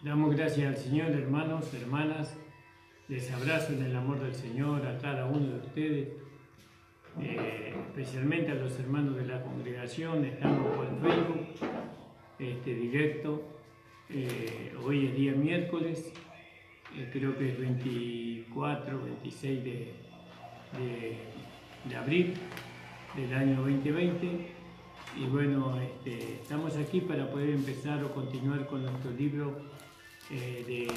Damos gracias al Señor, hermanos, hermanas. Les abrazo en el amor del Señor a cada uno de ustedes, especialmente a los hermanos de la congregación. Estamos por Facebook, directo. Hoy es día miércoles, creo que es 24, 26 de abril del año 2020. Y bueno, estamos aquí para poder empezar o continuar con nuestro libro de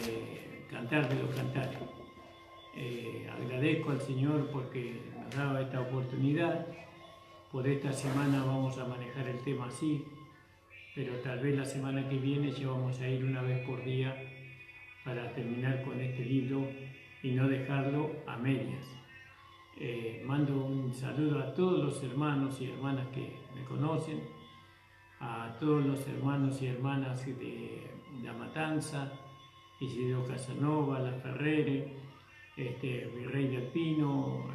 Cantar de los Cantares. Agradezco al Señor porque nos daba esta oportunidad. Por esta semana vamos a manejar el tema así, pero tal vez la semana que viene ya vamos a ir una vez por día para terminar con este libro y no dejarlo a medias. Mando un saludo a todos los hermanos y hermanas que me conocen, a todos los hermanos y hermanas de La Matanza, Isidro Casanova, La Ferrere, Virrey del Pino,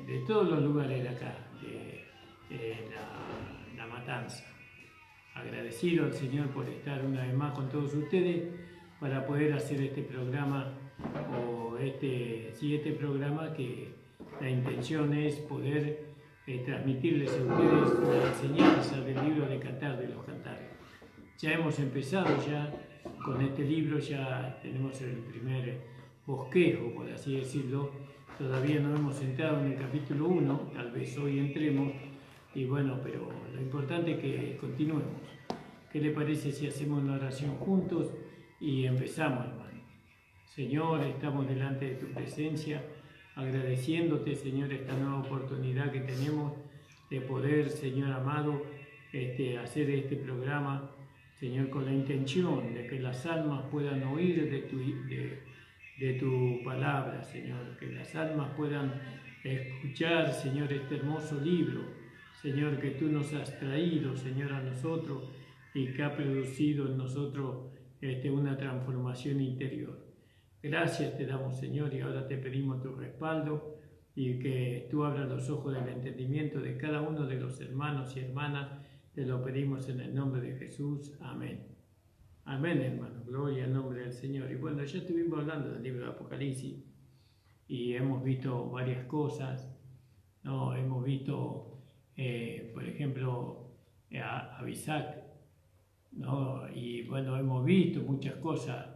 de todos los lugares de acá, de la Matanza. Agradecido al Señor por estar una vez más con todos ustedes para poder hacer este programa este programa que la intención es poder transmitirles a ustedes la enseñanza del libro de Cantar de los Cantares. Ya hemos empezado con este libro, ya tenemos el primer bosquejo, por así decirlo. Todavía no hemos entrado en el capítulo 1, tal vez hoy entremos, y bueno, pero lo importante es que continuemos. ¿Qué le parece si hacemos una oración juntos y empezamos, hermano? Señor, estamos delante de tu presencia, agradeciéndote, Señor, esta nueva oportunidad que tenemos de poder, Señor amado, hacer este programa, Señor, con la intención de que las almas puedan oír de tu palabra, Señor, que las almas puedan escuchar, Señor, este hermoso libro, Señor, que tú nos has traído, Señor, a nosotros y que ha producido en nosotros una transformación interior. Gracias te damos, Señor, y ahora te pedimos tu respaldo y que tú abras los ojos del entendimiento de cada uno de los hermanos y hermanas. Te lo pedimos en el nombre de Jesús. Amén. Amén, hermano. Gloria al nombre del Señor. Y bueno, ya estuvimos hablando del libro de Apocalipsis y hemos visto varias cosas, ¿no? Hemos visto, por ejemplo, a Isaac, ¿no? Y bueno, hemos visto muchas cosas,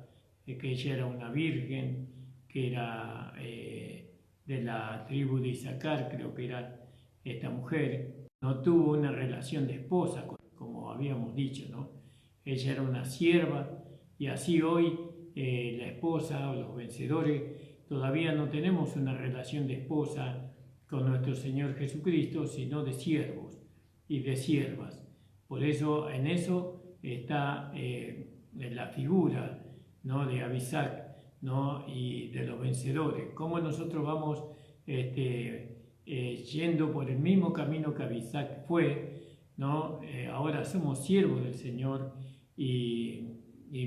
que ella era una virgen, que era de la tribu de Isaacar, creo que era esta mujer. No tuvo una relación de esposa, como habíamos dicho, ¿no? Ella era una sierva, y así hoy la esposa o los vencedores todavía no tenemos una relación de esposa con nuestro Señor Jesucristo, sino de siervos y de siervas. Por eso, en eso está la figura, ¿no?, de Abisac, ¿no?, y de los vencedores. Cómo nosotros vamos yendo por el mismo camino que Abisac fue, ¿no? Ahora somos siervos del Señor y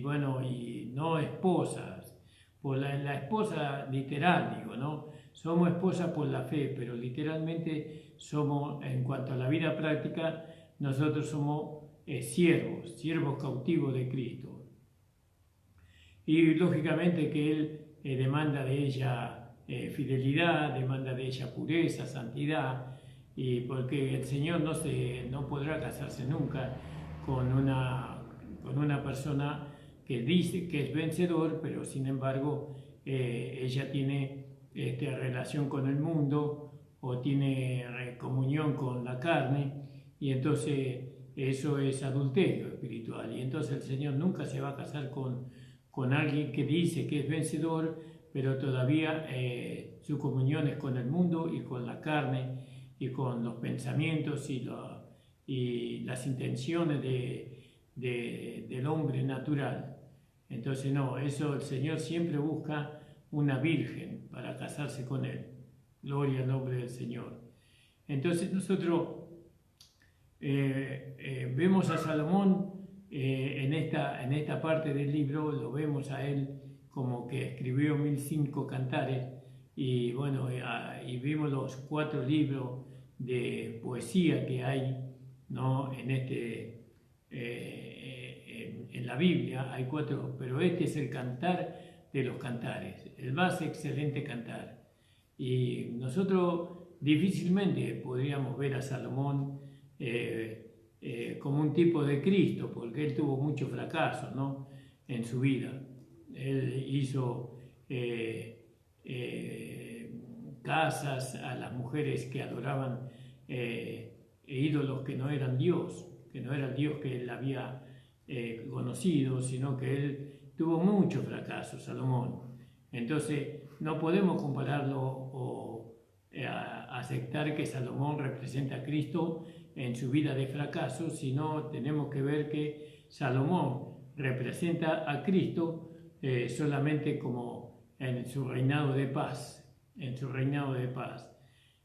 bueno, y no esposas. Por la esposa literal, digo, ¿no? Somos esposas por la fe, pero literalmente somos, en cuanto a la vida práctica, nosotros somos siervos cautivos de Cristo. Y lógicamente que Él demanda de ella fidelidad, demanda de ella pureza, santidad, y porque el Señor no podrá casarse nunca con una persona que dice que es vencedor, pero sin embargo ella tiene relación con el mundo o tiene comunión con la carne, y entonces eso es adulterio espiritual, y entonces el Señor nunca se va a casar con alguien que dice que es vencedor, pero todavía su comunión es con el mundo y con la carne y con los pensamientos y las intenciones del hombre natural. Entonces no, eso el Señor siempre busca una virgen para casarse con Él. Gloria al nombre del Señor. Entonces nosotros vemos a Salomón en esta parte del libro, lo vemos a él como que escribió 1005 cantares, y bueno, y vimos los 4 libros de poesía que hay, ¿no?, en en la Biblia hay 4, pero este es el cantar de los cantares, el más excelente cantar. Y nosotros difícilmente podríamos ver a Salomón como un tipo de Cristo, porque él tuvo muchos fracasos, ¿no?, en su vida. Él hizo casas a las mujeres que adoraban ídolos que no eran Dios, que no era el Dios que él había conocido, sino que él tuvo muchos fracasos, Salomón. Entonces no podemos compararlo o aceptar que Salomón representa a Cristo en su vida de fracaso, sino tenemos que ver que Salomón representa a Cristo solamente como en su reinado de paz, en su reinado de paz.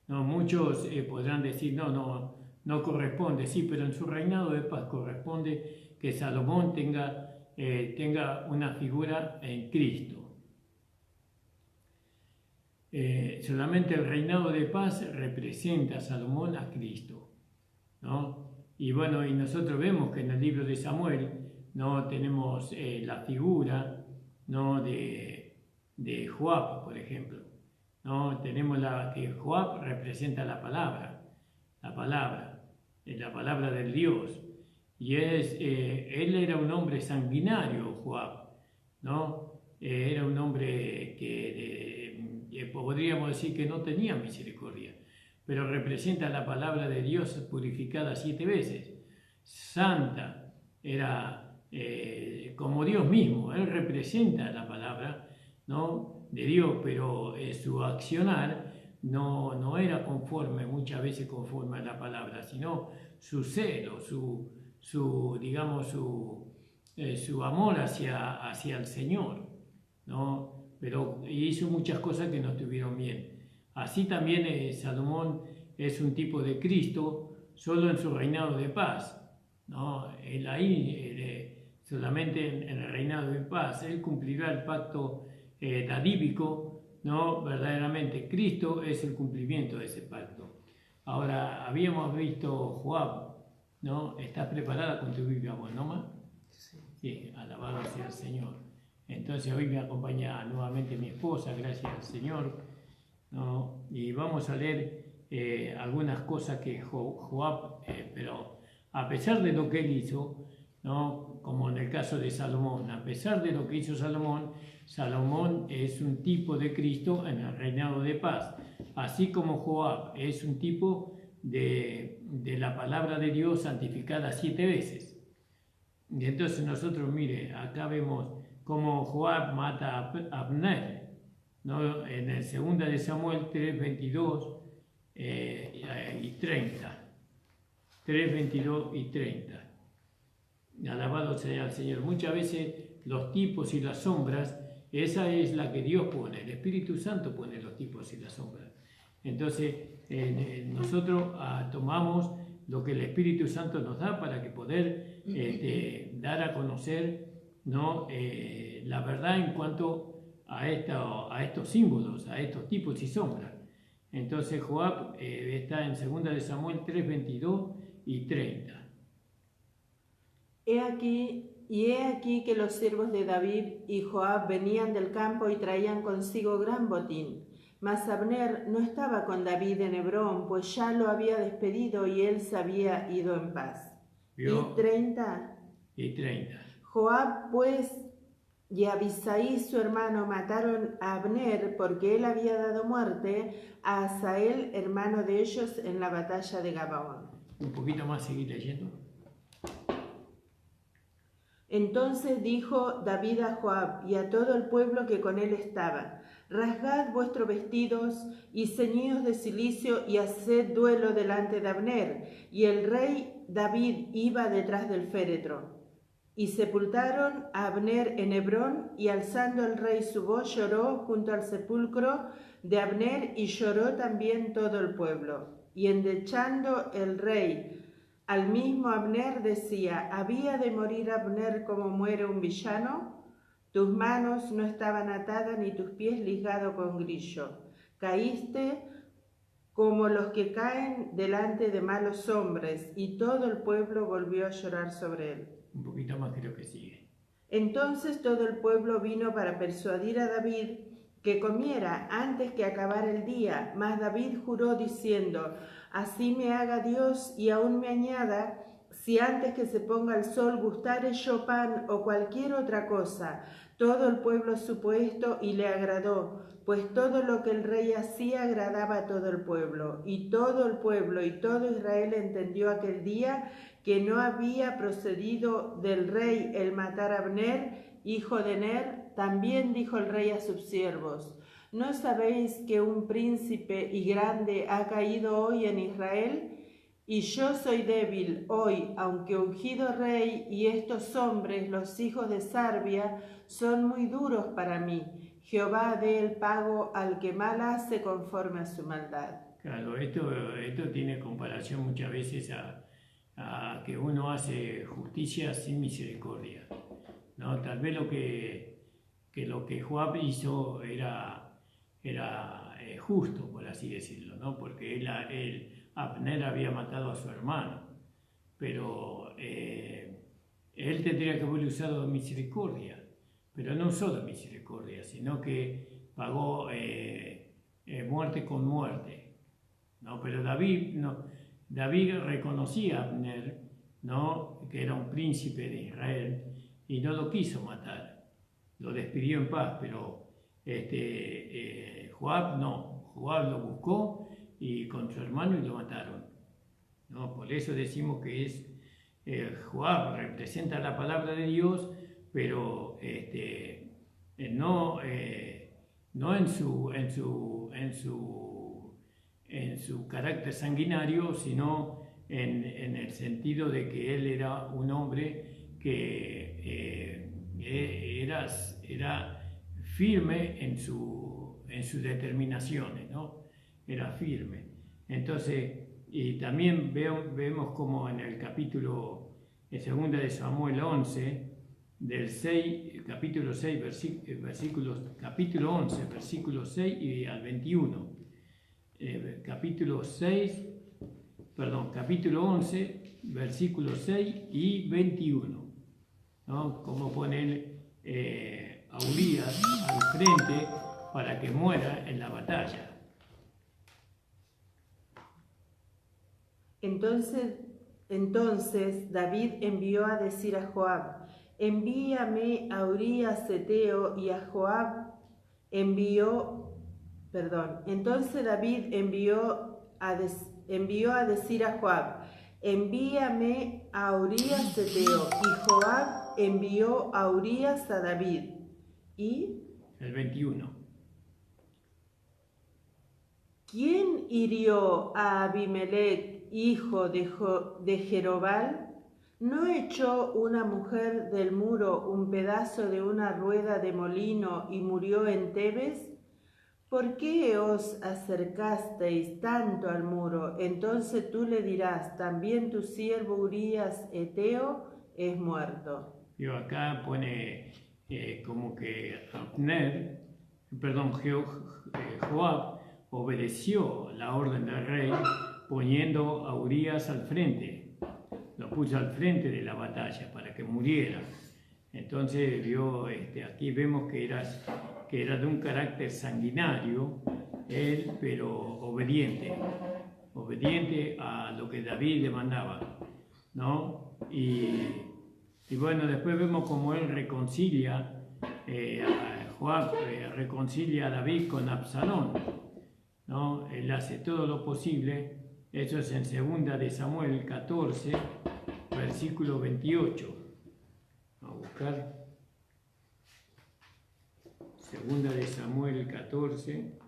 No, muchos podrán decir, no corresponde, sí, pero en su reinado de paz corresponde que Salomón tenga una figura en Cristo. Solamente el reinado de paz representa a Salomón a Cristo, ¿no? Y bueno, y nosotros vemos que en el libro de Samuel no tenemos la figura, ¿no?, de Joab, por ejemplo, ¿no? Tenemos que Joab representa la palabra del Dios, y él era un hombre sanguinario, Joab, ¿no? Era un hombre que podríamos decir que no tenía misericordia, pero representa la palabra de Dios purificada 7 veces, santa, era como Dios mismo. Él representa la palabra, ¿no?, de Dios, pero su accionar no era conforme, muchas veces conforme a la palabra, sino su celo, digamos, su amor hacia el Señor, ¿no? Pero hizo muchas cosas que no estuvieron bien. Así también Salomón es un tipo de Cristo solo en su reinado de paz, ¿no? Él ahí, solamente en el reinado de paz, él cumplirá el pacto davídico, ¿no? Verdaderamente Cristo es el cumplimiento de ese pacto. Ahora, habíamos visto Joab, ¿no? ¿Estás preparada con tu Biblia, vos, no? Sí, alabado sea el Señor. Entonces hoy me acompaña nuevamente mi esposa, gracias al Señor, ¿no? Y vamos a leer algunas cosas que Joab, pero a pesar de lo que él hizo, ¿no?, como en el caso de Salomón, a pesar de lo que hizo Salomón, Salomón es un tipo de Cristo en el reinado de paz, así como Joab es un tipo de la palabra de Dios santificada 7 veces. Y entonces nosotros, mire, acá vemos cómo Joab mata a Abner, ¿no?, en el 2 de Samuel 3, 22 y 30. 3, 22 y 30. Alabado sea el Señor. Muchas veces los tipos y las sombras, esa es la que Dios pone. El Espíritu Santo pone los tipos y las sombras. Entonces nosotros tomamos lo que el Espíritu Santo nos da para que poder dar a conocer, ¿no?, la verdad en cuanto a estos símbolos, a estos tipos y sombras. Entonces Joab está en 2 de Samuel 3, 22 y 30. He aquí que los siervos de David y Joab venían del campo y traían consigo gran botín. Mas Abner no estaba con David en Hebrón, pues ya lo había despedido y él se había ido en paz. ¿Vio? Y 30. Joab pues y Abisai su hermano mataron a Abner porque él había dado muerte a Asael, hermano de ellos, en la batalla de Gabaón. Un poquito más, seguir leyendo. Entonces dijo David a Joab y a todo el pueblo que con él estaba: rasgad vuestros vestidos y ceñidos de cilicio y haced duelo delante de Abner. Y el rey David iba detrás del féretro. Y sepultaron a Abner en Hebrón, y alzando el rey su voz lloró junto al sepulcro de Abner, y lloró también todo el pueblo. Y endechando el rey al mismo Abner decía: ¿había de morir Abner como muere un villano? Tus manos no estaban atadas ni tus pies ligados con grillo. Caíste como los que caen delante de malos hombres, y todo el pueblo volvió a llorar sobre él. un poquito más creo que sigue. Entonces todo el pueblo vino para persuadir a David que comiera antes que acabara el día. Mas David juró diciendo: así me haga Dios y aún me añada, si antes que se ponga el sol gustare yo pan o cualquier otra cosa. Todo el pueblo supo esto y le agradó, pues todo lo que el rey hacía agradaba a todo el pueblo. Y todo el pueblo y todo Israel entendió aquel día que no había procedido del rey el matar a Abner, hijo de Ner. También dijo el rey a sus siervos: ¿no sabéis que un príncipe y grande ha caído hoy en Israel? Y yo soy débil hoy, aunque ungido rey, y estos hombres, los hijos de Sarbia, son muy duros para mí. Jehová dé el pago al que mal hace conforme a su maldad. Claro, esto tiene comparación muchas veces a que uno hace justicia sin misericordia, ¿no? Tal vez lo que Joab hizo era justo, por así decirlo, ¿no? Porque Abner había matado a su hermano, pero él tendría que haber usado misericordia, pero no solo misericordia, sino que pagó muerte con muerte, ¿no? Pero David reconocía a Abner, ¿no? Que era un príncipe de Israel y no lo quiso matar, lo despidió en paz, pero Joab no, Joab lo buscó y con su hermano y lo mataron, ¿no? Por eso decimos que Joab representa la palabra de Dios, pero no en su carácter sanguinario, sino en el sentido de que él era un hombre que era firme en sus determinaciones, ¿no? Era firme. Entonces, y también vemos como en el capítulo de 2 de Samuel 11, capítulo 11, versículos 6 y al 21. Capítulo 11, versículos 6 y 21, ¿no? Como poner a Urías al frente para que muera en la batalla. Entonces David envió a decir a Joab: envíame a Urías Heteo, y a Joab Entonces David envió a decir a Joab: envíame a Urías Heteo, y Joab envió a Urías a David. Y el 21. ¿Quién hirió a Abimelech, hijo de Jerobal? ¿No echó una mujer del muro un pedazo de una rueda de molino y murió en Tebes? ¿Por qué os acercasteis tanto al muro? Entonces tú le dirás: también tu siervo Urías Heteo es muerto. Yo acá pone como que Joab obedeció la orden del rey poniendo a Urías al frente, lo puso al frente de la batalla para que muriera. Entonces aquí vemos que era de un carácter sanguinario, él, pero obediente a lo que David le mandaba, ¿no? Y bueno, después vemos cómo él Joab reconcilia a David con Absalón, ¿no? Él hace todo lo posible. Eso es en 2 de Samuel 14, versículo 28. Vamos a buscar 2 de Samuel 14.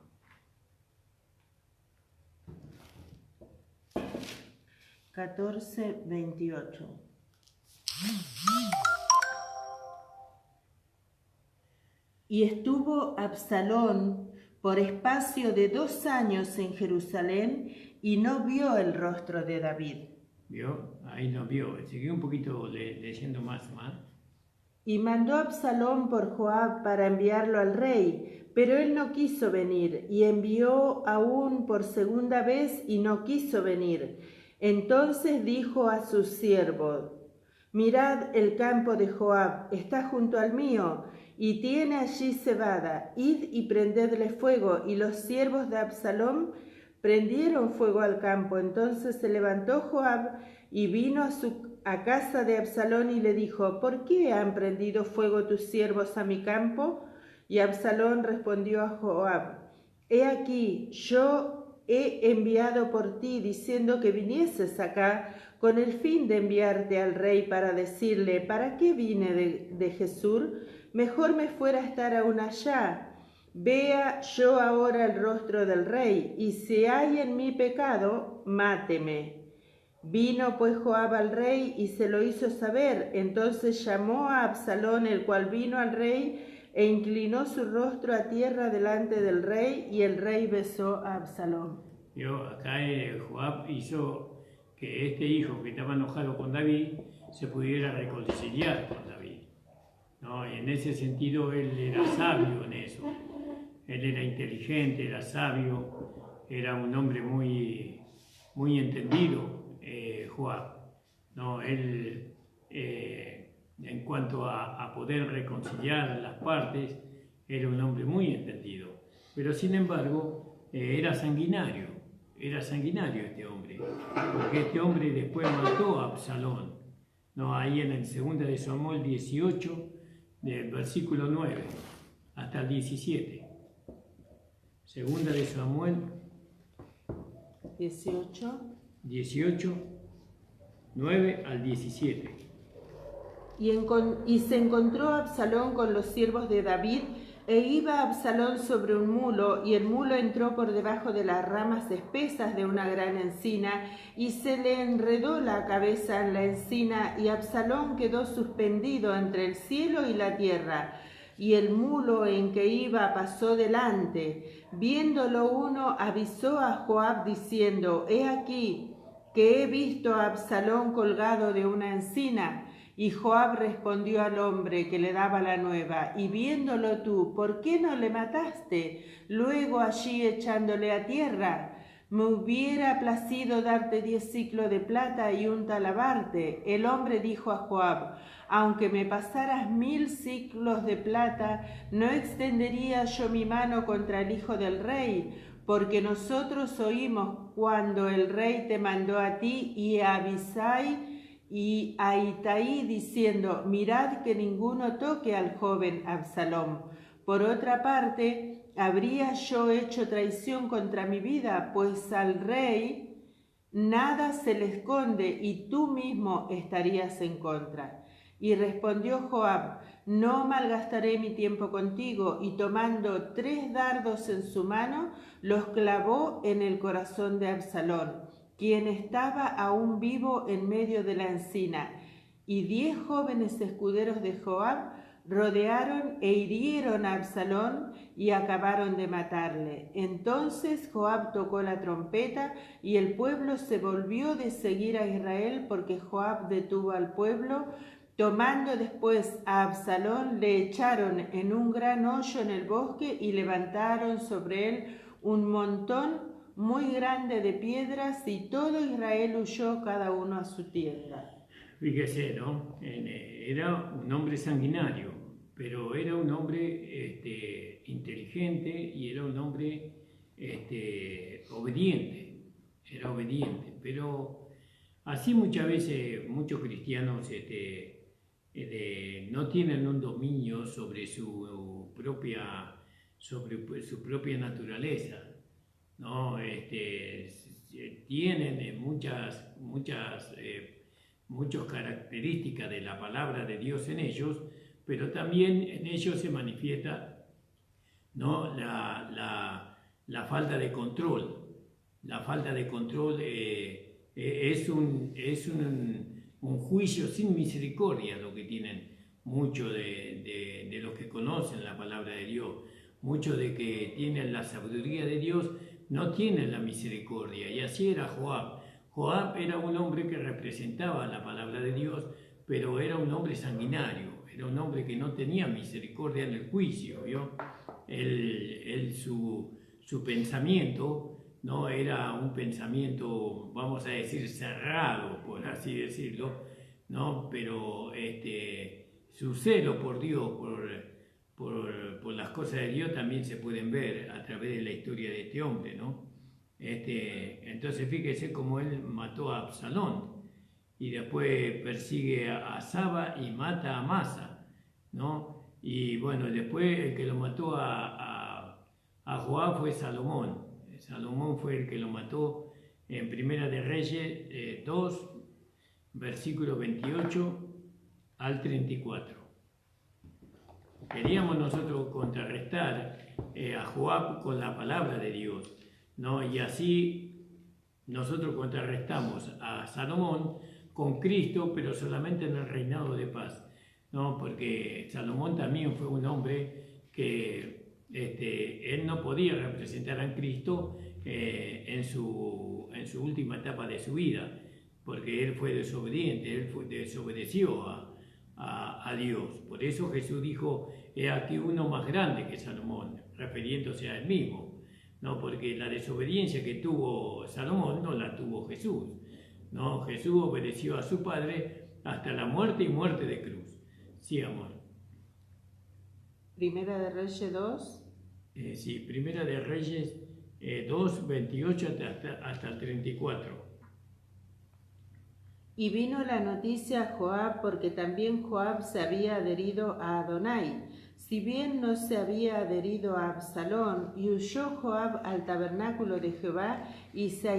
Y estuvo Absalón por espacio de 2 años en Jerusalén y no vio el rostro de David. ¿Vio? Ahí no vio. Seguí un poquito leyendo más. Y mandó Absalón por Joab para enviarlo al rey, pero él no quiso venir, y envió aún por 2ª vez y no quiso venir. Entonces dijo a sus siervos: mirad el campo de Joab, está junto al mío, y tiene allí cebada. Id y prendedle fuego. Y los siervos de Absalom prendieron fuego al campo. Entonces se levantó Joab y vino a casa de Absalón y le dijo: ¿Por qué han prendido fuego tus siervos a mi campo? Y Absalón respondió a Joab: He aquí, yo he enviado por ti, diciendo que vinieses acá con el fin de enviarte al rey para decirle: ¿para qué vine de Jesús? Mejor me fuera estar aún allá. Vea yo ahora el rostro del rey, y si hay en mí pecado, máteme. Vino pues Joab al rey y se lo hizo saber. Entonces llamó a Absalón, el cual vino al rey e inclinó su rostro a tierra delante del rey, y el rey besó a Absalón. Acá Joab hizo que este hijo que estaba enojado con David se pudiera reconciliar con David, ¿no? Y en ese sentido él era sabio en eso. Él era inteligente, era sabio, era un hombre muy, muy entendido, Joab, ¿no? Él, en cuanto a poder reconciliar las partes, era un hombre muy entendido. Pero sin embargo, era sanguinario este hombre, porque este hombre después mató a Absalón, ¿no? Ahí en el 2 de Samuel 18, del versículo 9 hasta el 17. 2 de Samuel 18, 9 al 17. Y se encontró Absalón con los siervos de David, e iba Absalón sobre un mulo, y el mulo entró por debajo de las ramas espesas de una gran encina, y se le enredó la cabeza en la encina, y Absalón quedó suspendido entre el cielo y la tierra. Y el mulo en que iba pasó delante. Viéndolo uno, avisó a Joab diciendo: He aquí que he visto a Absalón colgado de una encina. Y Joab respondió al hombre que le daba la nueva: Y viéndolo tú, ¿por qué no le mataste luego allí echándole a tierra? Me hubiera placido darte 10 siclos de plata y un talabarte. El hombre dijo a Joab: Aunque me pasaras 1000 siclos de plata, no extendería yo mi mano contra el hijo del rey, porque nosotros oímos cuando el rey te mandó a ti y a Abisai y a Itaí diciendo: Mirad que ninguno toque al joven Absalom. Por otra parte, ¿habría yo hecho traición contra mi vida? Pues al rey nada se le esconde, y tú mismo estarías en contra. Y respondió Joab: No malgastaré mi tiempo contigo. Y tomando 3 dardos en su mano, los clavó en el corazón de Absalón, quien estaba aún vivo en medio de la encina. Y 10 jóvenes escuderos de Joab rodearon e hirieron a Absalón y acabaron de matarle. Entonces Joab tocó la trompeta, y el pueblo se volvió de seguir a Israel, porque Joab detuvo al pueblo. Tomando después a Absalón, le echaron en un gran hoyo en el bosque y levantaron sobre él un montón muy grande de piedras, y todo Israel huyó cada uno a su tienda. Fíjese, ¿no? Era un hombre sanguinario, pero era un hombre inteligente, y era un hombre obediente. Era obediente, pero así muchas veces muchos cristianos no tienen un dominio sobre su propia naturaleza, ¿no? Tienen muchas características de la palabra de Dios en ellos, pero también en ellos se manifiesta, ¿no?, la falta de control. La falta de control es un juicio sin misericordia lo que tienen muchos de los que conocen la palabra de Dios. Muchos de que tienen la sabiduría de Dios no tienen la misericordia, y así era Joab. Joab era un hombre que representaba la palabra de Dios, pero era un hombre sanguinario, era un hombre que no tenía misericordia en el juicio, ¿vio? Su pensamiento no era un pensamiento, vamos a decir, cerrado, por así decirlo, ¿no? Pero su celo por Dios, por las cosas de Dios también se pueden ver a través de la historia de este hombre, ¿no? Entonces fíjese cómo él mató a Absalón y después persigue a Saba y mata a Amasa, ¿no? Y bueno, después el que lo mató a Joab fue Salomón. Salomón fue el que lo mató en Primera de Reyes 2, versículo 28 al 34. Queríamos nosotros contrarrestar a Joab con la palabra de Dios, ¿no? Y así nosotros contrarrestamos a Salomón con Cristo, pero solamente en el reinado de paz, ¿no? Porque Salomón también fue un hombre que él no podía representar a Cristo en su última etapa de su vida, porque él fue desobediente, desobedeció a Dios. Por eso Jesús dijo: he aquí uno más grande que Salomón, refiriéndose a él mismo, ¿no? Porque la desobediencia que tuvo Salomón no la tuvo Jesús, ¿no? Jesús obedeció a su Padre hasta la muerte y muerte de cruz. Sí, amor. Primera de Reyes 2. Sí, Primera de Reyes 2, 28 hasta el 34. Y vino la noticia a Joab, porque también Joab se había adherido a Adonai, si bien no se había adherido a Absalón, y huyó Joab al tabernáculo de Jehová y se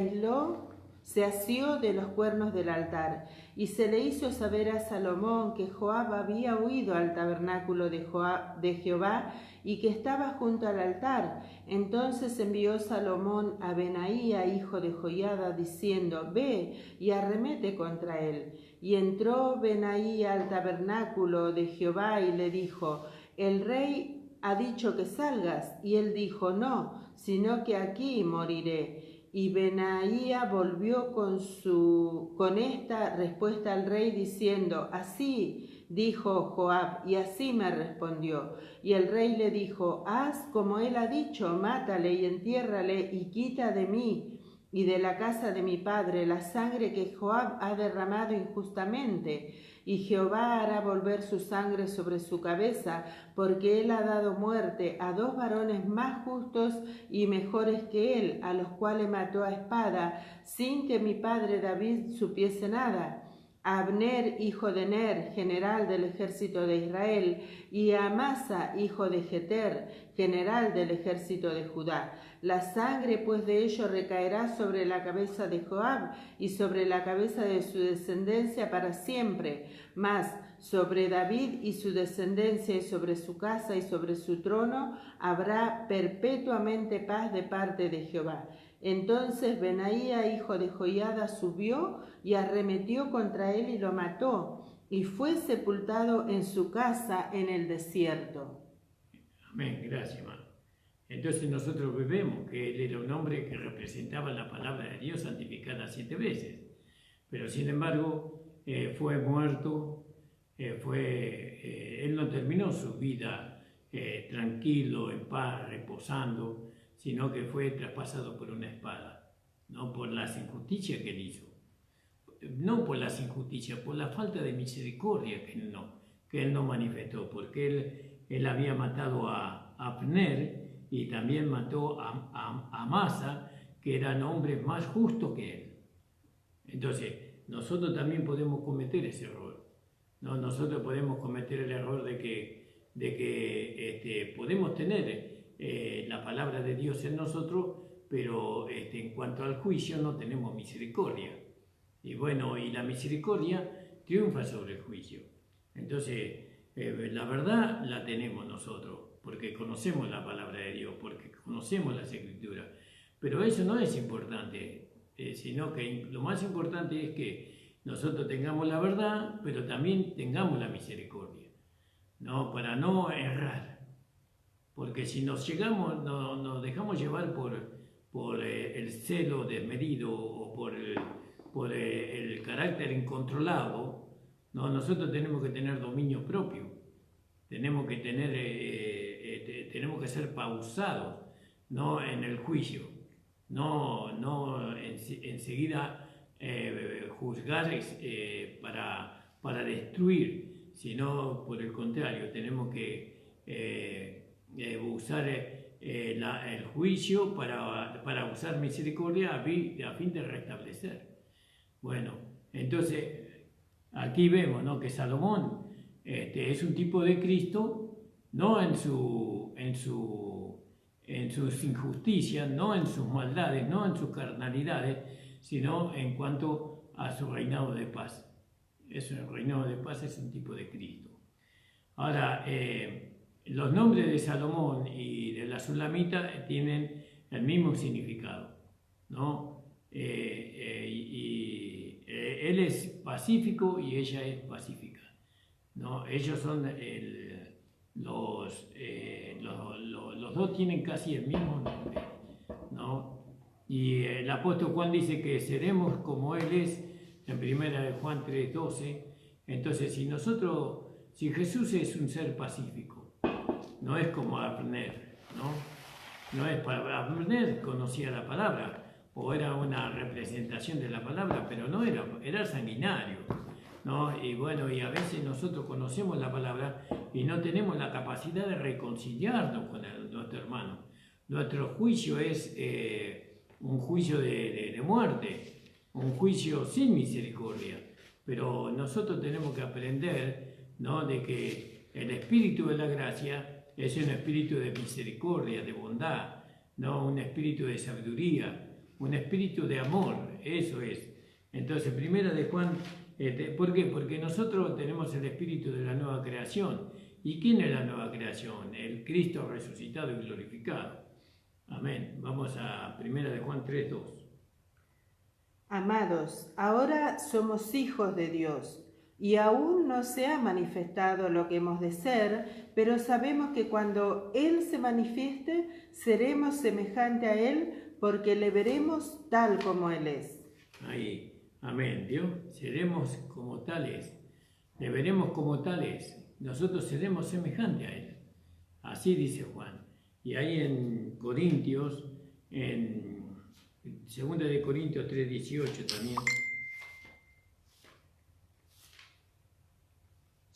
asió de los cuernos del altar. Y se le hizo saber a Salomón que Joab había huido al tabernáculo de Jehová y que estaba junto al altar. Entonces envió Salomón a Benaía, hijo de Joiada, diciendo: ve y arremete contra él. Y entró Benaía al tabernáculo de Jehová y le dijo: el rey ha dicho que salgas. Y él dijo: no, sino que aquí moriré. Y Benaía volvió con esta respuesta al rey, diciendo: así dijo Joab, y así me respondió. Y el rey le dijo: haz como él ha dicho, mátale y entiérrale, y quita de mí y de la casa de mi padre la sangre que Joab ha derramado injustamente. Y Jehová hará volver su sangre sobre su cabeza, porque él ha dado muerte a 2 varones más justos y mejores que él, a los cuales mató a espada, sin que mi padre David supiese nada: a Abner, hijo de Ner, general del ejército de Israel, y a Amasa, hijo de Jeter, general del ejército de Judá. La sangre pues de ellos recaerá sobre la cabeza de Joab y sobre la cabeza de su descendencia para siempre, mas sobre David y su descendencia y sobre su casa y sobre su trono habrá perpetuamente paz de parte de Jehová. Entonces Benaía, hijo de Joiada, subió y arremetió contra él y lo mató, y fue sepultado en su casa en el desierto. Amén, gracias, hermano. Entonces nosotros vemos que él era un hombre que representaba la palabra de Dios santificada 7 veces, pero sin embargo fue muerto, él no terminó su vida tranquilo, en paz, reposando, sino que fue traspasado por una espada, no por las injusticias que él hizo, no por las injusticias, por la falta de misericordia que él no manifestó, porque él había matado a Abner y también mató a Amasa, que eran hombres más justos que él. Entonces, nosotros también podemos cometer ese error, ¿no? Nosotros podemos cometer el error de que podemos tener la palabra de Dios en nosotros, pero en cuanto al juicio no tenemos misericordia. Y bueno, y la misericordia triunfa sobre el juicio. Entonces, la verdad la tenemos nosotros, porque conocemos la palabra de Dios, porque conocemos las Escrituras. Pero eso no es importante, sino que lo más importante es que nosotros tengamos la verdad, pero también tengamos la misericordia, ¿no? Para no errar. Porque si nos dejamos llevar por el celo desmedido o por el carácter incontrolado, ¿no? Nosotros tenemos que tener dominio propio, tenemos que ser pausados, ¿no? En el juicio, no enseguida juzgar para destruir, sino por el contrario, tenemos que usar el juicio para usar misericordia a fin de restablecer. Bueno, entonces aquí vemos, ¿no?, que Salomón es un tipo de Cristo, no en sus injusticias, no en sus maldades, no en sus carnalidades, sino en cuanto a su reinado de paz. El reinado de paz es un tipo de Cristo. Ahora, los nombres de Salomón y de la Sulamita tienen el mismo significado, ¿no? Él es pacífico y ella es pacífica, ¿no? Ellos son los dos tienen casi el mismo nombre, ¿no? Y el apóstol Juan dice que seremos como Él es, en 1 Juan 3:12. Entonces, si Jesús es un ser pacífico, no es como Abner, ¿no? No es para Abner, conocía la palabra, o era una representación de la palabra, pero no era sanguinario, ¿no? Y bueno, y a veces nosotros conocemos la palabra y no tenemos la capacidad de reconciliarnos con nuestro hermano. Nuestro juicio es un juicio de muerte, un juicio sin misericordia, pero nosotros tenemos que aprender, ¿no?, de que el espíritu de la gracia es un espíritu de misericordia, de bondad, ¿no?, un espíritu de sabiduría, un espíritu de amor, eso es. Entonces, 1 de Juan, ¿por qué? Porque nosotros tenemos el espíritu de la nueva creación. ¿Y quién es la nueva creación? El Cristo resucitado y glorificado. Amén. Vamos a 1 de Juan 3:2. Amados, ahora somos hijos de Dios, y aún no se ha manifestado lo que hemos de ser, pero sabemos que cuando Él se manifieste, seremos semejantes a Él, porque le veremos tal como Él es. Ahí, amén, ¿vio? Seremos como tales, le veremos como tales, nosotros seremos semejantes a Él. Así dice Juan. Y ahí en Corintios, en 2 de Corintios 3:18 también.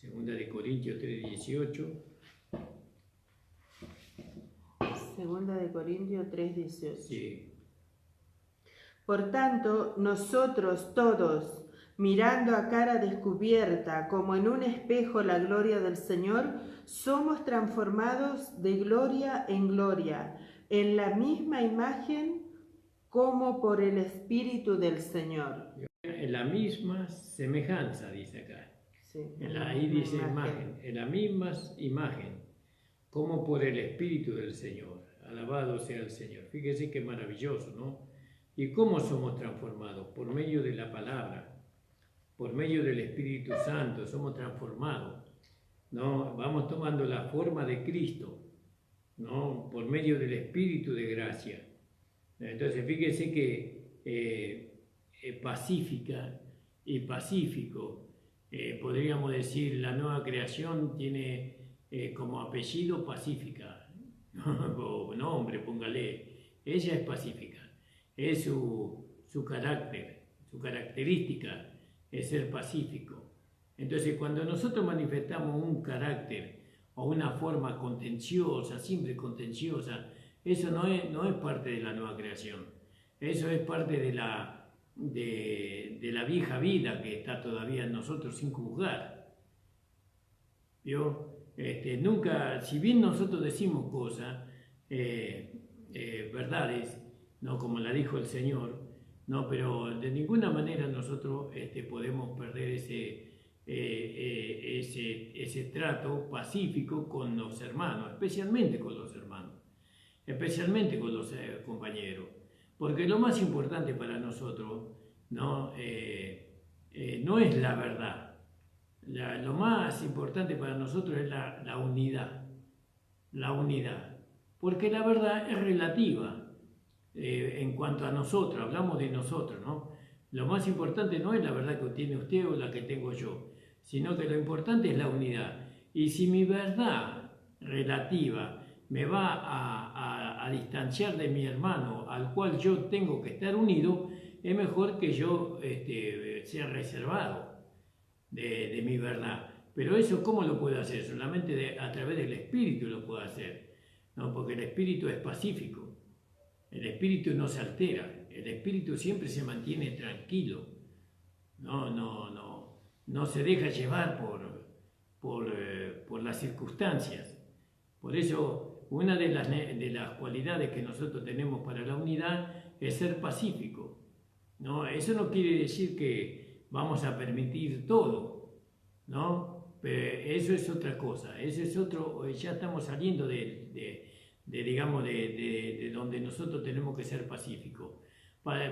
2 de Corintios 3:18. 2 de Corintios 3:18. Sí. Por tanto, nosotros todos, mirando a cara descubierta, como en un espejo la gloria del Señor, somos transformados de gloria en gloria, en la misma imagen como por el Espíritu del Señor. En la misma semejanza, dice acá. Sí, Ahí dice imagen, en la misma imagen, como por el Espíritu del Señor. Alabado sea el Señor. Fíjese qué maravilloso, ¿no? ¿Y cómo somos transformados? Por medio de la palabra, por medio del Espíritu Santo, somos transformados, ¿no? Vamos tomando la forma de Cristo, ¿no? Por medio del Espíritu de gracia. Entonces, fíjese que pacífica y pacífico, podríamos decir, la nueva creación tiene como apellido pacífica, o nombre, póngale, ella es pacífica, es su carácter, su característica es ser pacífico. Entonces, cuando nosotros manifestamos un carácter o una forma contenciosa, siempre contenciosa, eso no es parte de la nueva creación, eso es parte de la vieja vida que está todavía en nosotros sin juzgar. ¿Vio? Nunca, si bien nosotros decimos cosas, verdades, no como la dijo el Señor, no, pero de ninguna manera nosotros podemos perder ese trato pacífico con los hermanos, especialmente con los hermanos, especialmente con los compañeros, porque lo más importante para nosotros no es la verdad. Lo más importante para nosotros es la unidad, porque la verdad es relativa en cuanto a nosotros, hablamos de nosotros, ¿no? Lo más importante no es la verdad que tiene usted o la que tengo yo, sino que lo importante es la unidad. Y si mi verdad relativa me va a distanciar de mi hermano al cual yo tengo que estar unido, es mejor que yo sea reservado. de mi verdad. Pero eso, ¿cómo lo puedo hacer? Solamente a través del Espíritu lo puedo hacer, ¿no? Porque el Espíritu es pacífico, el Espíritu no se altera, el Espíritu siempre se mantiene tranquilo, no se deja llevar por las circunstancias. Por eso, una de las cualidades que nosotros tenemos para la unidad es ser pacífico, ¿no? Eso no quiere decir que vamos a permitir todo, ¿no? Pero eso es otra cosa, eso es otro, ya estamos saliendo digamos, de donde nosotros tenemos que ser pacíficos.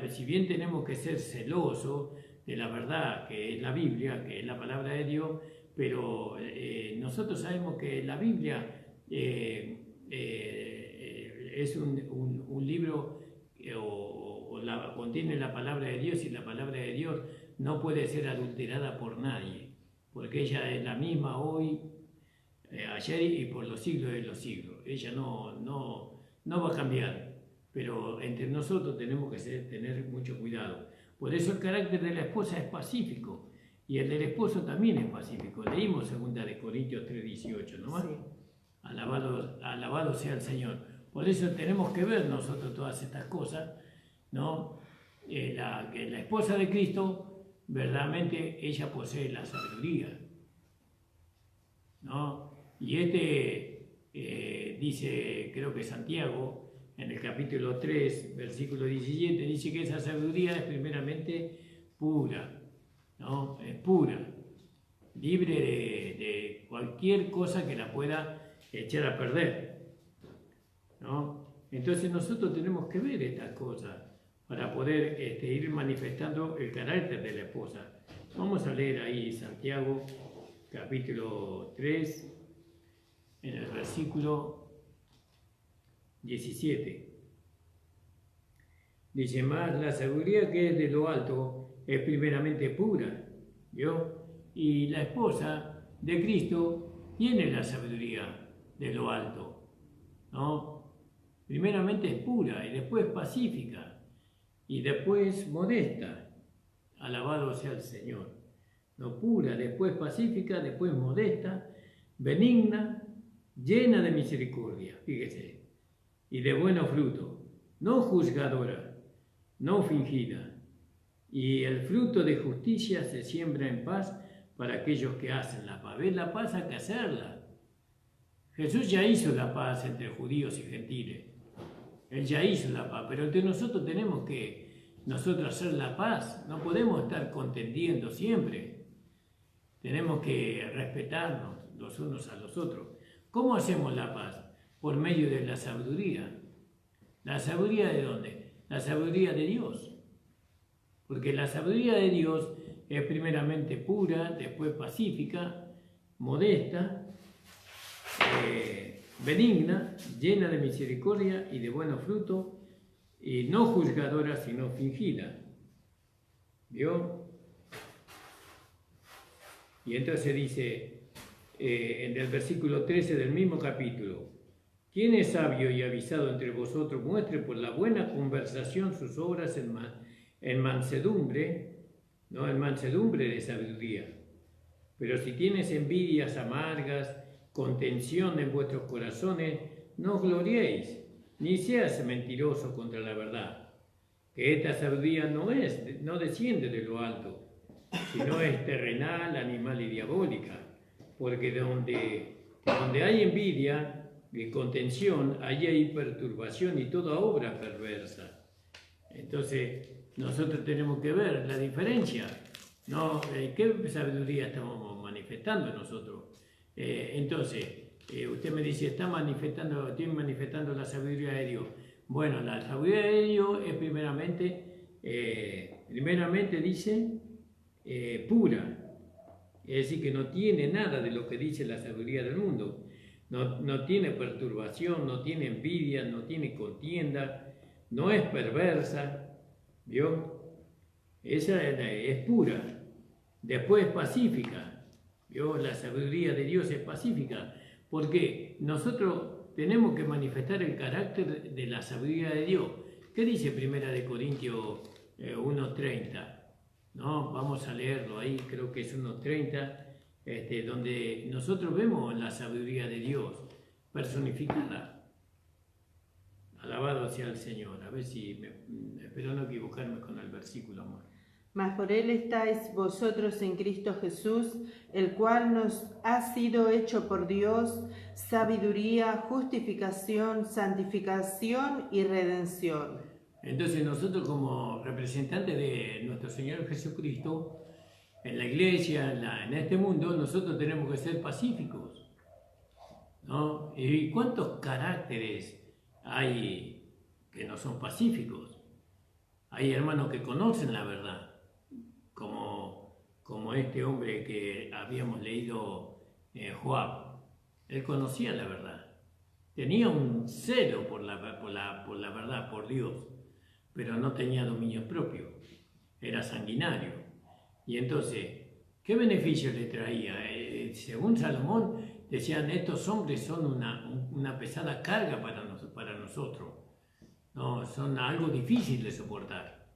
Si bien tenemos que ser celosos de la verdad, que es la Biblia, que es la palabra de Dios, pero nosotros sabemos que la Biblia es un libro contiene la palabra de Dios, y la palabra de Dios no puede ser adulterada por nadie, porque ella es la misma hoy, ayer y por los siglos de los siglos. Ella no va a cambiar, pero entre nosotros tenemos que tener mucho cuidado. Por eso el carácter de la esposa es pacífico y el del esposo también es pacífico. Leímos 2 Corintios 3:18, ¿no? Sí. Alabado sea el Señor. Por eso tenemos que ver nosotros todas estas cosas, ¿no? Que la esposa de Cristo, verdaderamente, ella posee la sabiduría, ¿no? Y dice, creo que Santiago, en el capítulo 3, versículo 17, dice que esa sabiduría es primeramente pura, ¿no? Es pura, libre de cualquier cosa que la pueda echar a perder, ¿no? Entonces nosotros tenemos que ver estas cosas para poder ir manifestando el carácter de la esposa. Vamos a leer ahí Santiago, capítulo 3, en el versículo 17. Dice: más la sabiduría que es de lo alto es primeramente pura, ¿vio? Y la esposa de Cristo tiene la sabiduría de lo alto, ¿no? Primeramente es pura, y después pacífica, y después modesta. Alabado sea el Señor. No, pura, después pacífica, después modesta, benigna, llena de misericordia, fíjese, y de buenos frutos, no juzgadora, no fingida. Y el fruto de justicia se siembra en paz para aquellos que hacen la paz. ¿Ves? La paz hay que hacerla. Jesús ya hizo la paz entre judíos y gentiles. Él ya hizo la paz, pero entre nosotros tenemos que hacer la paz. No podemos estar contendiendo siempre. Tenemos que respetarnos los unos a los otros. ¿Cómo hacemos la paz? Por medio de la sabiduría. ¿La sabiduría de dónde? La sabiduría de Dios. Porque la sabiduría de Dios es primeramente pura, después pacífica, modesta, benigna, llena de misericordia y de buenos frutos, y no juzgadora, sino fingida. ¿Vio? Y entonces dice, en el versículo 13 del mismo capítulo: ¿quién es sabio y avisado entre vosotros? Muestre por la buena conversación sus obras en mansedumbre, no en mansedumbre de sabiduría. Pero si tienes envidias amargas, contención en vuestros corazones, no os gloriéis, ni seas mentiroso contra la verdad. Que esta sabiduría no desciende de lo alto, sino es terrenal, animal y diabólica. Porque donde hay envidia y contención, allí hay perturbación y toda obra perversa. Entonces, nosotros tenemos que ver la diferencia, ¿no? ¿Qué sabiduría estamos manifestando nosotros? Entonces, usted me dice, estoy manifestando la sabiduría de Dios. Bueno, la sabiduría de Dios es primeramente dice pura. Es decir, que no tiene nada de lo que dice la sabiduría del mundo. No tiene perturbación, no tiene envidia, no tiene contienda, no es perversa. ¿Vio? Esa es pura. Después pacífica. ¿Vio? La sabiduría de Dios es pacífica. Porque nosotros tenemos que manifestar el carácter de la sabiduría de Dios. ¿Qué dice 1 Corintios 1:30? ¿no? Vamos a leerlo ahí, creo que es unos 30, donde nosotros vemos la sabiduría de Dios personificada. Alabado sea el Señor. A ver si espero no equivocarme con el versículo, amor. Mas por él estáis vosotros en Cristo Jesús, el cual nos ha sido hecho por Dios sabiduría, justificación, santificación y redención. Entonces nosotros como representantes de nuestro Señor Jesucristo, en la iglesia, en este mundo, nosotros tenemos que ser pacíficos, ¿no? ¿Y cuántos caracteres hay que no son pacíficos? Hay hermanos que conocen la verdad, como este hombre que habíamos leído, Joab. Él conocía la verdad, tenía un celo por la verdad, por Dios, pero no tenía dominio propio, era sanguinario. Y entonces, ¿qué beneficio le traía? Según Salomón, decían, estos hombres son una pesada carga para nosotros, ¿no? Son algo difícil de soportar.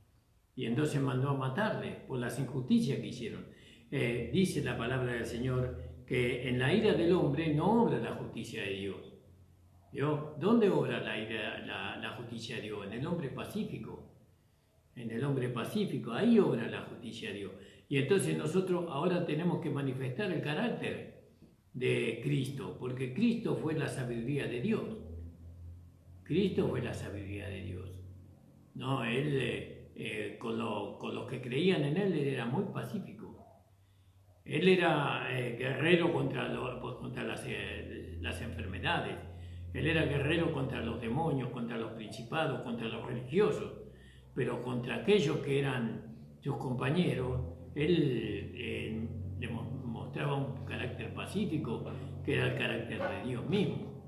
Y entonces mandó a matarle por las injusticias que hicieron. Dice la palabra del Señor que en la ira del hombre no obra la justicia de Dios. ¿Vio? ¿Dónde obra la justicia de Dios? En el hombre pacífico. En el hombre pacífico, ahí obra la justicia de Dios. Y entonces nosotros ahora tenemos que manifestar el carácter de Cristo, porque Cristo fue la sabiduría de Dios. Cristo fue la sabiduría de Dios. No, Él, con los que creían en Él era muy pacífico. Él era guerrero contra las enfermedades. Él era guerrero contra los demonios, contra los principados, contra los religiosos. Pero contra aquellos que eran sus compañeros, Él le mostraba un carácter pacífico, que era el carácter de Dios mismo.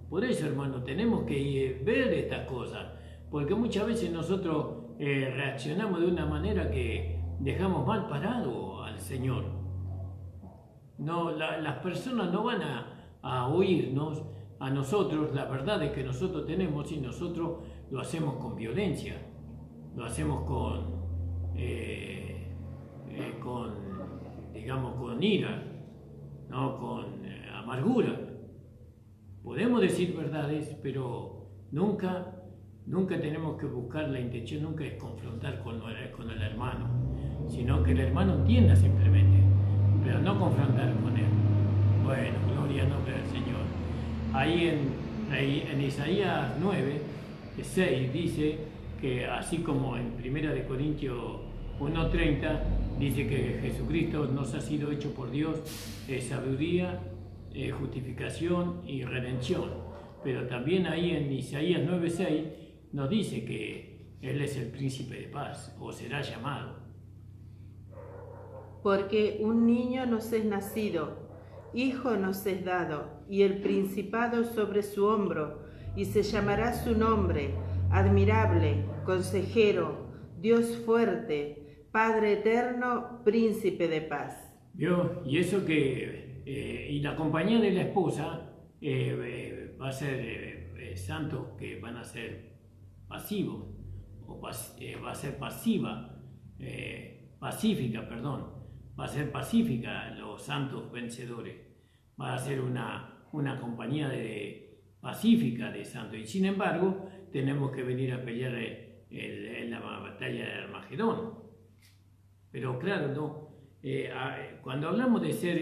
Por eso, hermano, tenemos que ver estas cosas, porque muchas veces nosotros reaccionamos de una manera que dejamos mal parado al Señor. No, las personas no van a oírnos a nosotros la verdad que nosotros tenemos, y nosotros lo hacemos con violencia, lo hacemos digamos, con ira, ¿no? Con amargura. Podemos decir verdades, pero nunca tenemos que buscar, la intención nunca es confrontar con el hermano, sino que el hermano entienda simplemente, pero no confrontar con él. Bueno, gloria al nombre del Señor. Ahí en Isaías 9, 6 dice que, así como en 1 Corintios 1:30 dice que Jesucristo nos ha sido hecho por Dios sabiduría, justificación y redención. Pero también ahí en Isaías 9:6 nos dice que Él es el príncipe de paz, o será llamado. Porque un niño nos es nacido, hijo nos es dado, y el principado sobre su hombro, y se llamará su nombre, admirable, consejero, Dios fuerte, Padre eterno, príncipe de paz. ¿Vio? Y eso que, y la compañía de la esposa va a ser santos que van a ser pasivos, o va a ser pacífica, perdón. Va a ser pacífica los santos vencedores. Va a ser una compañía pacífica de santos. Y sin embargo, tenemos que venir a pelear en la batalla de Armagedón. Pero claro, no. Cuando hablamos de ser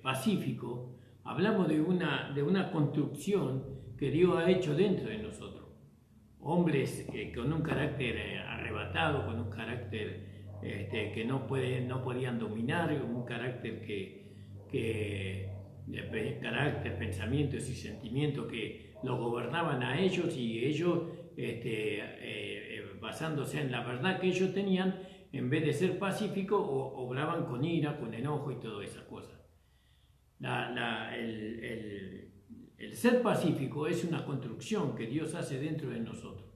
pacífico, hablamos de una construcción que Dios ha hecho dentro de nosotros. Hombres con un carácter arrebatado, con un carácter que no podían dominar, un carácter carácter, pensamientos y sentimientos que los gobernaban a ellos, y ellos, basándose en la verdad que ellos tenían, en vez de ser pacíficos, obraban con ira, con enojo y todas esas cosas. El ser pacífico es una construcción que Dios hace dentro de nosotros.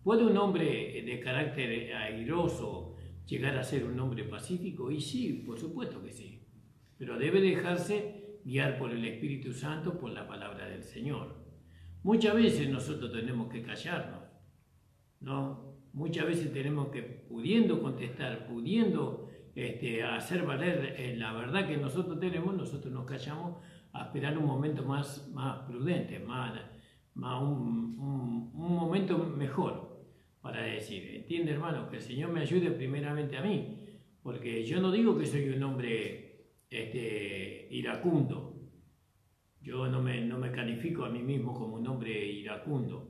¿Puede un hombre de carácter airoso llegar a ser un hombre pacífico? Y sí, por supuesto que sí. Pero debe dejarse guiar por el Espíritu Santo, por la palabra del Señor. Muchas veces nosotros tenemos que callarnos, ¿no? muchas veces tenemos que, pudiendo contestar, pudiendo hacer valer la verdad que nosotros tenemos, nosotros nos callamos a esperar un momento más prudente, un momento mejor para decir, entiende hermano, que el Señor me ayude primeramente a mí, porque yo no digo que soy un hombre iracundo, yo no me califico a mí mismo como un hombre iracundo,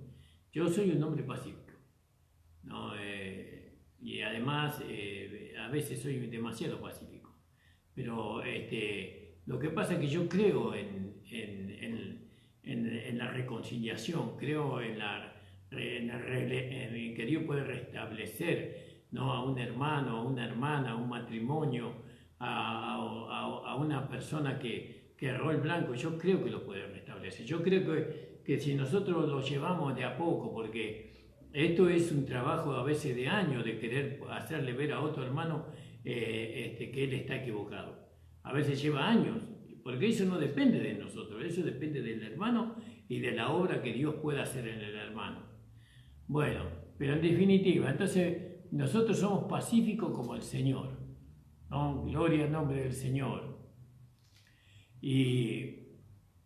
yo soy un hombre pacífico, ¿no? Y además a veces soy demasiado pacífico, pero lo que pasa es que yo creo en la reconciliación, creo en que Dios puede restablecer, ¿no? A un hermano, a una hermana, a un matrimonio, a una persona que erró el blanco. Yo creo que lo puede restablecer. Yo creo que si nosotros lo llevamos de a poco, porque esto es un trabajo a veces de años de querer hacerle ver a otro hermano que él está equivocado. A veces lleva años, porque eso no depende de nosotros, eso depende del hermano y de la obra que Dios pueda hacer en el hermano. Bueno, pero en definitiva, entonces nosotros somos pacíficos como el Señor, ¿no? Gloria al nombre del Señor. Y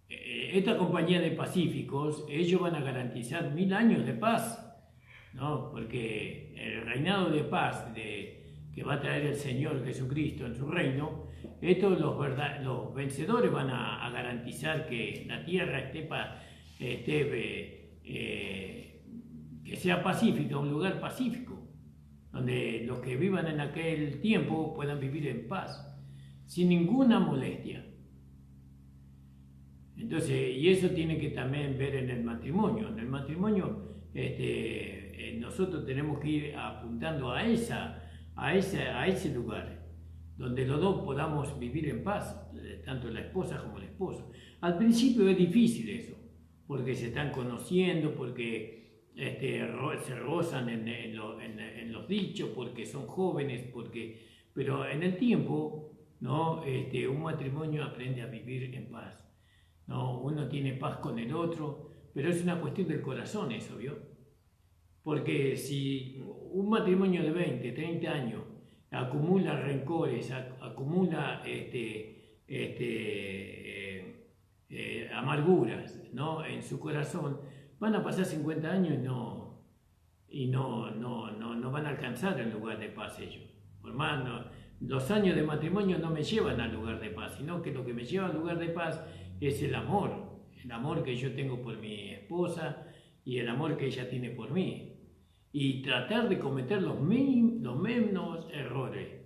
esta compañía de pacíficos, ellos van a garantizar 1000 años de paz, ¿no? Porque el reinado de paz que va a traer el Señor Jesucristo en su reino, estos los vencedores van a garantizar que la tierra que sea pacífica, un lugar pacífico, donde los que vivan en aquel tiempo puedan vivir en paz, sin ninguna molestia. Entonces, y eso tiene que también ver en el matrimonio. En el matrimonio nosotros tenemos que ir apuntando a ese lugar, donde los dos podamos vivir en paz, tanto la esposa como el esposo. Al principio es difícil eso, porque se están conociendo, porque se rozan en los dichos, porque son jóvenes, pero en el tiempo, ¿no? Un matrimonio aprende a vivir en paz, ¿no? Uno tiene paz con el otro, pero es una cuestión del corazón eso, ¿vio? Porque si un matrimonio de 20, 30 años acumula rencores, acumula amarguras, ¿no? En su corazón, van a pasar 50 años y no van a alcanzar el lugar de paz ellos. Por más, los años de matrimonio no me llevan al lugar de paz, sino que lo que me lleva al lugar de paz es el amor que yo tengo por mi esposa y el amor que ella tiene por mí. Y tratar de cometer los menos errores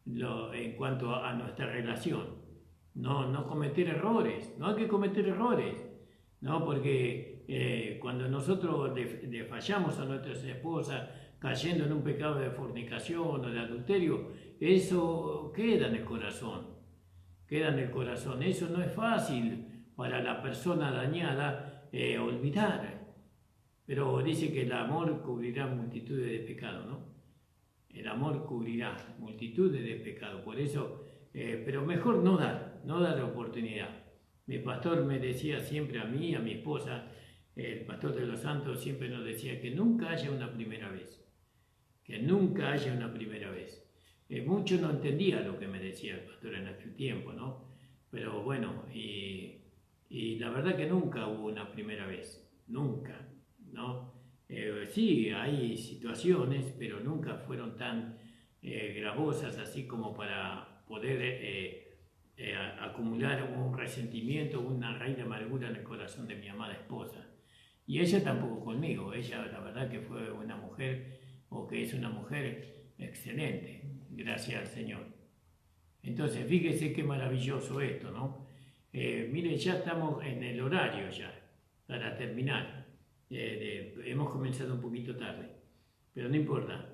en cuanto a nuestra relación. No cometer errores, no hay que cometer errores, ¿no? Porque cuando nosotros le fallamos a nuestras esposas cayendo en un pecado de fornicación o de adulterio, eso queda en el corazón, Eso no es fácil para la persona dañada olvidar. Pero dice que el amor cubrirá multitudes de pecados, ¿no? El amor cubrirá multitudes de pecados. Por eso, pero mejor no dar oportunidad. Mi pastor me decía siempre a mí, a mi esposa, el pastor de los santos siempre nos decía que nunca haya una primera vez. Que nunca haya una primera vez. Mucho no entendía lo que me decía el pastor en aquel tiempo, ¿no? Pero bueno, y la verdad que nunca hubo una primera vez. Nunca. ¿No? Sí, hay situaciones, pero nunca fueron tan gravosas así como para poder acumular un resentimiento, una raíz de amargura en el corazón de mi amada esposa. Y ella tampoco conmigo, ella la verdad que fue una mujer, o que es una mujer excelente, gracias al Señor. Entonces, fíjese qué maravilloso esto, ¿no? Miren, ya estamos en el horario ya, para terminar. Hemos comenzado un poquito tarde, pero no importa.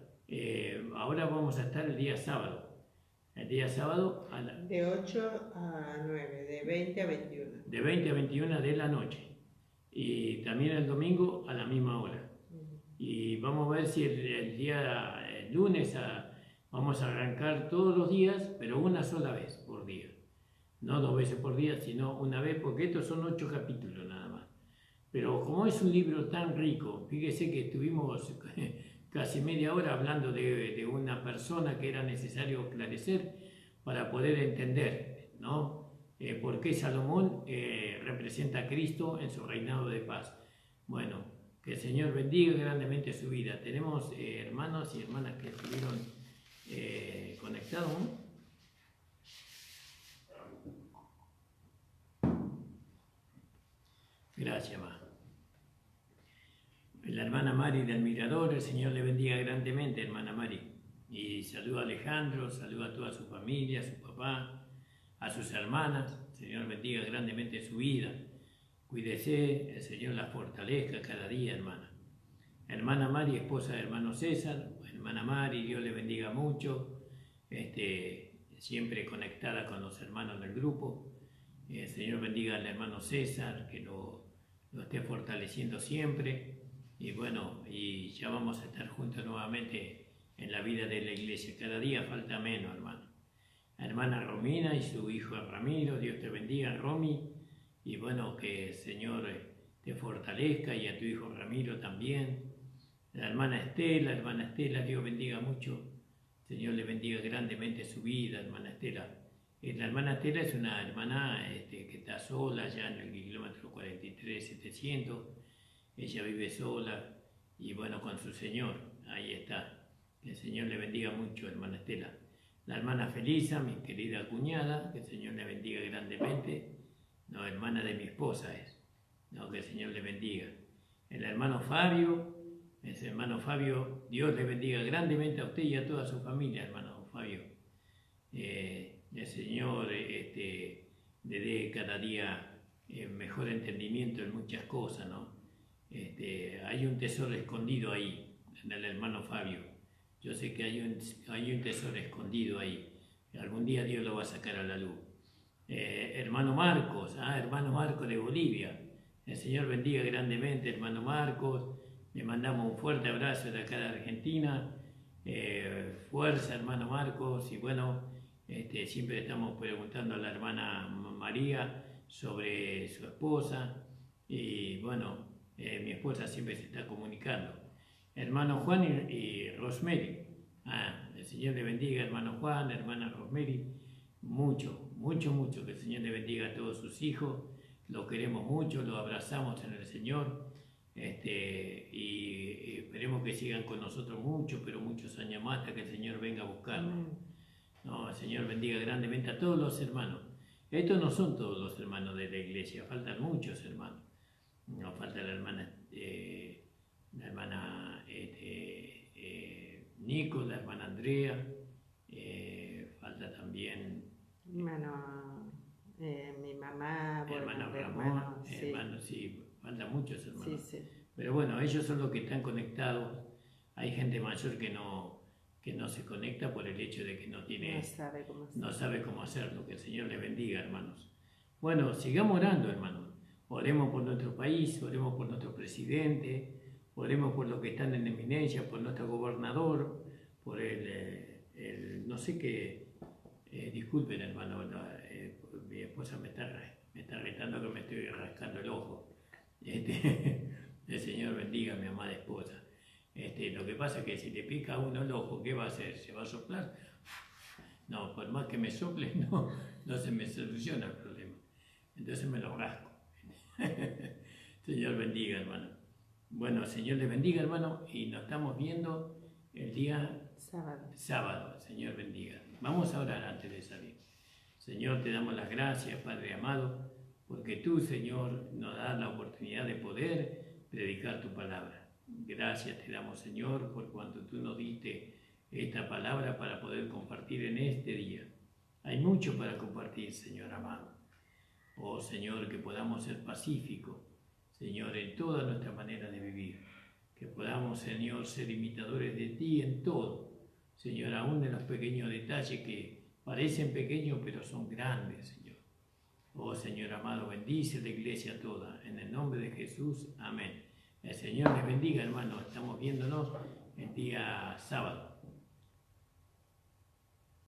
Ahora vamos a estar el día sábado. El día sábado de 8 a 9, de 20 a 21. De 20 a 21 de la noche. Y también el domingo a la misma hora. Y vamos a ver si el lunes vamos a arrancar todos los días, pero una sola vez por día. No 2 veces por día, sino una vez, porque estos son 8 capítulos nada más. Pero como es un libro tan rico, fíjese que estuvimos casi media hora hablando de una persona que era necesario esclarecer para poder entender, ¿no? Por qué Salomón representa a Cristo en su reinado de paz. Bueno, que el Señor bendiga grandemente su vida. Tenemos hermanos y hermanas que estuvieron conectados, ¿no? Gracias, ma. La hermana Mari del Mirador, el Señor le bendiga grandemente, hermana Mari. Y saluda a Alejandro, saluda a toda su familia, a su papá, a sus hermanas. El Señor bendiga grandemente su vida. Cuídese, el Señor la fortalezca cada día, hermana. Hermana Mari, esposa de hermano César. Hermana Mari, Dios le bendiga mucho. Siempre conectada con los hermanos del grupo. El Señor bendiga al hermano César, que lo esté fortaleciendo siempre. Y bueno, y ya vamos a estar juntos nuevamente en la vida de la iglesia. Cada día falta menos, hermano. Hermana Romina y su hijo Ramiro, Dios te bendiga, Romy. Y bueno, que el Señor te fortalezca, y a tu hijo Ramiro también. La hermana Estela, Dios bendiga mucho. El Señor le bendiga grandemente su vida, hermana Estela. La hermana Estela es una hermana que está sola allá en el kilómetro 43-700. Ella vive sola y bueno, con su Señor. Ahí está. Que el Señor le bendiga mucho, hermana Estela. La hermana Felisa, mi querida cuñada, que el Señor le bendiga grandemente. No, hermana de mi esposa es. No, que el Señor le bendiga. El hermano Fabio, ese hermano Fabio, Dios le bendiga grandemente a usted y a toda su familia, hermano Fabio. El Señor le dé cada día mejor entendimiento en muchas cosas, ¿no? Hay un tesoro escondido ahí, en el hermano Fabio. Yo sé que hay un tesoro escondido ahí. Algún día Dios lo va a sacar a la luz. Hermano Marcos, hermano Marcos de Bolivia. El Señor bendiga grandemente, hermano Marcos. Le mandamos un fuerte abrazo de acá de Argentina. Fuerza, hermano Marcos. Y bueno, siempre estamos preguntando a la hermana María sobre su esposa. Y bueno, mi esposa siempre se está comunicando. Hermano Juan y Rosemary. El Señor le bendiga, hermano Juan, hermana Rosemary. Mucho, que el Señor le bendiga a todos sus hijos. Lo queremos mucho, lo abrazamos en el Señor. Y esperemos que sigan con nosotros muchos años más, hasta que el Señor venga a buscarnos. No, el Señor bendiga grandemente a todos los hermanos. Estos no son todos los hermanos de la iglesia, faltan muchos hermanos. Nos falta la hermana Nico, la hermana Andrea, falta también mi mamá, hermano Ramón, hermano, sí. Hermano, sí, faltan muchos hermanos. Sí. Pero bueno, ellos son los que están conectados. Hay gente mayor que no se conecta por el hecho de que no sabe cómo hacerlo. Que el Señor les bendiga, hermanos. Bueno, sigamos orando, hermanos. Oremos por nuestro país, oremos por nuestro presidente, oremos por los que están en eminencia, por nuestro gobernador, por no sé qué, disculpen, hermano, mi esposa me está retando que me estoy rascando el ojo. El Señor bendiga a mi amada esposa. Lo que pasa es que si le pica a uno el ojo, ¿qué va a hacer? ¿Se va a soplar? No, por más que me sople, no se me soluciona el problema. Entonces me lo rasco. Señor bendiga, hermano. Bueno, Señor le bendiga, hermano, y nos estamos viendo el día sábado. Señor bendiga. Vamos a orar antes de salir. Señor, te damos las gracias, Padre amado, porque tú, Señor, nos das la oportunidad de poder predicar tu palabra. Gracias te damos, Señor, por cuanto tú nos diste esta palabra para poder compartir en este día. Hay mucho para compartir, Señor amado. Oh, Señor, que podamos ser pacíficos, Señor, en toda nuestra manera de vivir. Que podamos, Señor, ser imitadores de ti en todo. Señor, aún en los pequeños detalles que parecen pequeños, pero son grandes, Señor. Oh, Señor amado, bendice la iglesia toda. En el nombre de Jesús, amén. El Señor les bendiga, hermanos. Estamos viéndonos el día sábado.